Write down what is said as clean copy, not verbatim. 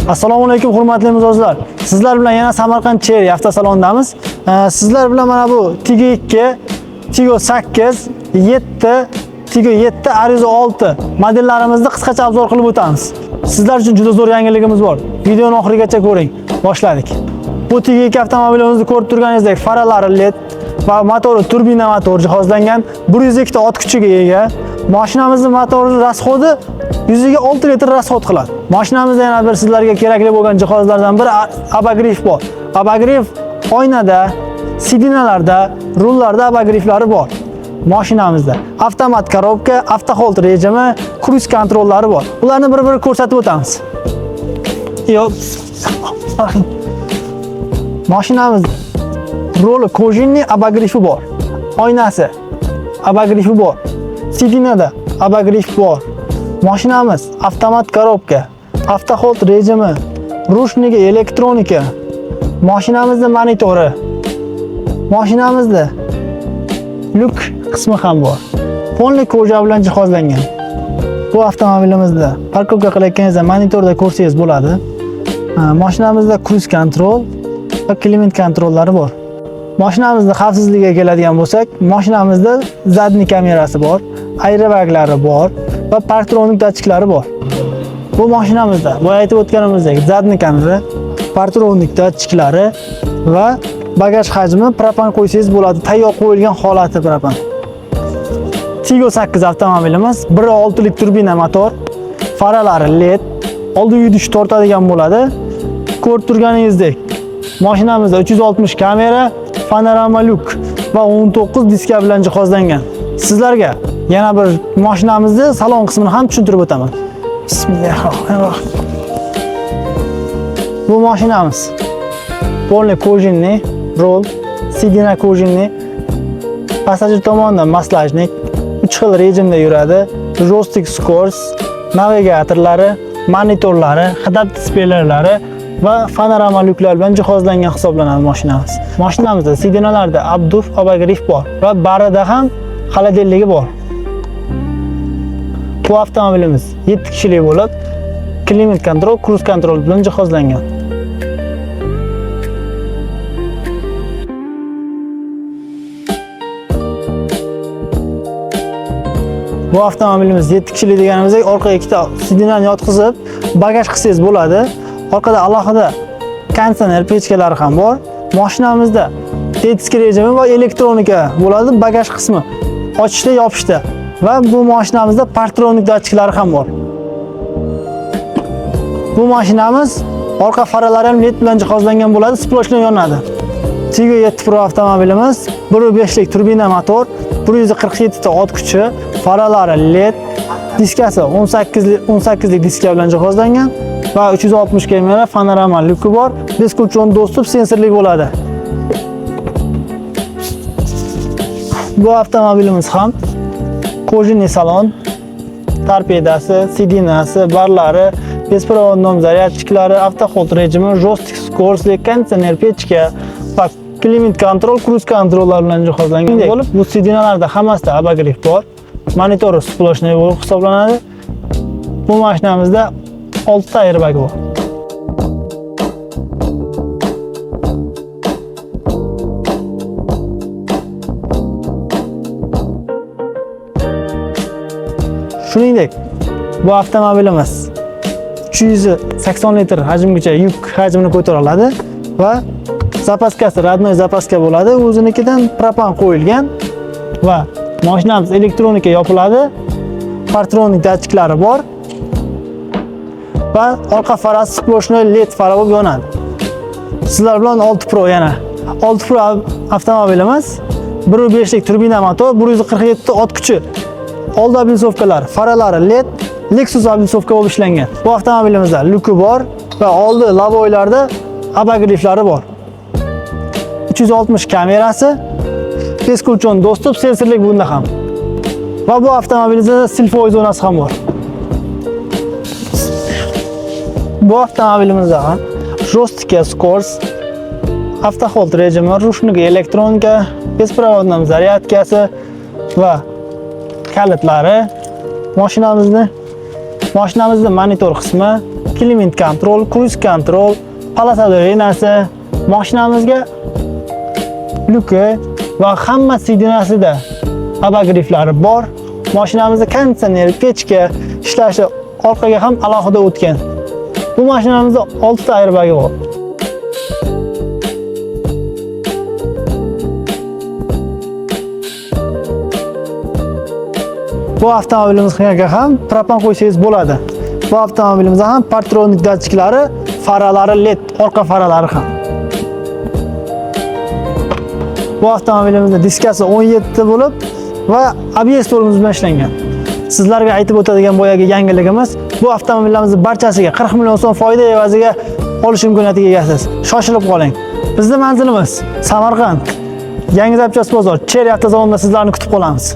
Assalomu alaykum hurmatli mijozlar. Sizlar bilan yana Samarqand Cherry avtosalonidamiz. Sizlar bilan mana bu Tiggo 2, Tiggo 8, 7, Tiggo 7, Arizo 6 modelllarimizni qisqacha obzor qilib o'tamiz. Sizlar uchun juda zo'r yangiligimiz bor. Videoni oxirigacha ko'ring. Boshladik. Bu Tiggo 2 avtomobilimizni ko'rib turganingizdek faralari LED va motori turbina motor jihozlangan, 102 ta ot kuchiga ega. Mashinamizning motori rasxodi 106 litr rasxod qiladi. Mashinamizda yana bir sizlarga kerakli bo'lgan jihozlardan biri abogrif bor. Abogrif oynada, sidinalarda, rullarda abogriflari bor. Mashinamizda avtomat korobka, avtohold rejimi, kruz kontrollari bor. Ularni bir-bir ko'rsatib o'tamiz. Mashinamizda roli kojinli abogrifi bor. Oynasi abogrifi bor. Sidinada abogrif bor. Mashinamiz avtomat korobka, avtohold rejimi, rushnigi elektronika. Mashinamizda monitori. Mashinamizda lyuk qismi ham bor. Polni koja bilan jihozlangan. Bu avtomobilimizda parkovka qilayotganingizda monitorda ko'rsangiz bo'ladi. Mashinamizda kruz kontrol va klimat kontrollari bor. Mashinamizning xavfsizligiga keladigan bo'lsak, mashinamizda zadniy kamerasi bor, aerobaglari bor va parktronik datchiklari bor. Bu mashinamizda boya aytib o'tganimizdek zadniy kamera, parktronik datchiklari va bagaj hajmi propan qo'ysangiz bo'ladi. Tayyor qo'yilgan holati propan. Tiggo 8 avtomobilimiz 1.6 lik turbina motor, faralari LED, oldi yudish tortadigan bo'ladi. Ko'rib turganingizdek, mashinamizda 360 kamera, panorama lyuk va 19 diska bilan jihozlangan. Sizlarga yana bir mashinamizning salon qismini ham tushuntirib o'taman. Bismillahirrohmanirrohim. Bu mashinamiz polni kojinli, rol, sidina kojinli, passajir tomonidan maslajnik, 3 xil rejimda yuradi. Joystick scores, navigatorlari, monitorlari, hadab displeylarlari va panorama lyuklar bilan jihozlangan hisoblanadi mashinamiz. Mashinamizda sidinalarda abduf abogrif bor va barida ham xolodilnigi bor. Bu avtomobilimiz 7 kishilik bo'lib, klimat kontrol, kruz kontrol bilan jihozlangan. Bu avtomobilimiz 7 kishilik deganimizdek, orqaga ikkita sidinani yotqizib, bagaj qilsangiz bo'ladi. Orqada alohida konditsioner pechkalari ham bor. Mashinamizda tetiski rejimi va elektronika bo'ladi, bagaj qismi ochishda, yopishda va bu mashinamizda parktronik datchiklari ham bor. Bu mashinamiz orqa faralari ham LED bilan jihozlangan bo'ladi, sploshli yonadi. Tiggo 7 Pro avtomobilimiz 1.5 lik turbina motor, 147 ta ot kuchi, faralari LED, diskasi 18 lik diska bilan jihozlangan va 360 kamera, panorama lyuki bor, beskulchon dostуп, sensorli bo'ladi. Bu avtomobilimiz ham kojinli salon, torpedasi, sidinasi, barlari, besprovod nom zaryadchiklari, avtohold rejimi, joystick scores, konditsioner pechka va klimat kontrol, kruz kontrollar bilan jihozlangan bo'lib, bu sidinalarda hammasida abogrif bor. Monitori sploshniy bo'lib hisoblanadi. Bu mashinamizda 6 ta airbag bor. Shuningdek, bu avtomobilimiz 380 litr hajmgacha yuk hajmini ko'tara oladi va zapaskasi radnoy zapaska bo'ladi. O'zinikidan propan qo'yilgan va mashinamiz elektronika yopiladi. Parktronik datchiklari bor va orqa farasi sploshnoy LED fara bo'lib yonadi. Sizlar bilan 6 Pro yana. 6 Pro avtomobilimiz 1.5 lik turbina motor, 147 ta ot kuchi. Oldi oblisovkalar, faralari LED, Lexus oblisovka bo'lib ishlangan. Bu avtomobilimizda lyuki bor va oldi lavoylarda abogriflari bor. 360 kamerasi, beskulchon dostуп, sensorlik bunda ham. Va bu avtomobilimizda silfoy zonasi ham bor. Bu avtomobilimizda ham joystick scores, avtohold rejimi, rushnigi elektronika, besprovod nom zaryadkasi va kalitlari, mashinamizning monitor qismi, Climate control, cruise control, palasador enasi, mashinamizga luki va hamma sidinasida abagriflari bor. Mashinamizda konditsioner, pechka ishlashi orqaga ham alohida o'tgan. Bu mashinamizda 6 ta airbagi bor. Bu avtomobilimizga ham propan qo'ysangiz bo'ladi. Bu avtomobilimizda ham parktronik datchiklari, faralari LED, orqa faralari ham. Bu avtomobilimizda diskasi 17 bo'lib va ABS tormoz bilan ishlangan. Sizlarga aytib o'tadigan boyagi yangiligimiz, bu avtomobillarimizni barchasiga 40 million so'm foyda evaziga olish imkoniyatiga egasiz. Shoshilib qoling. Bizning manzilimiz Samarqand, Yangi Zapchast bozor, Cherry avtozavodida sizlarni kutib qolamiz.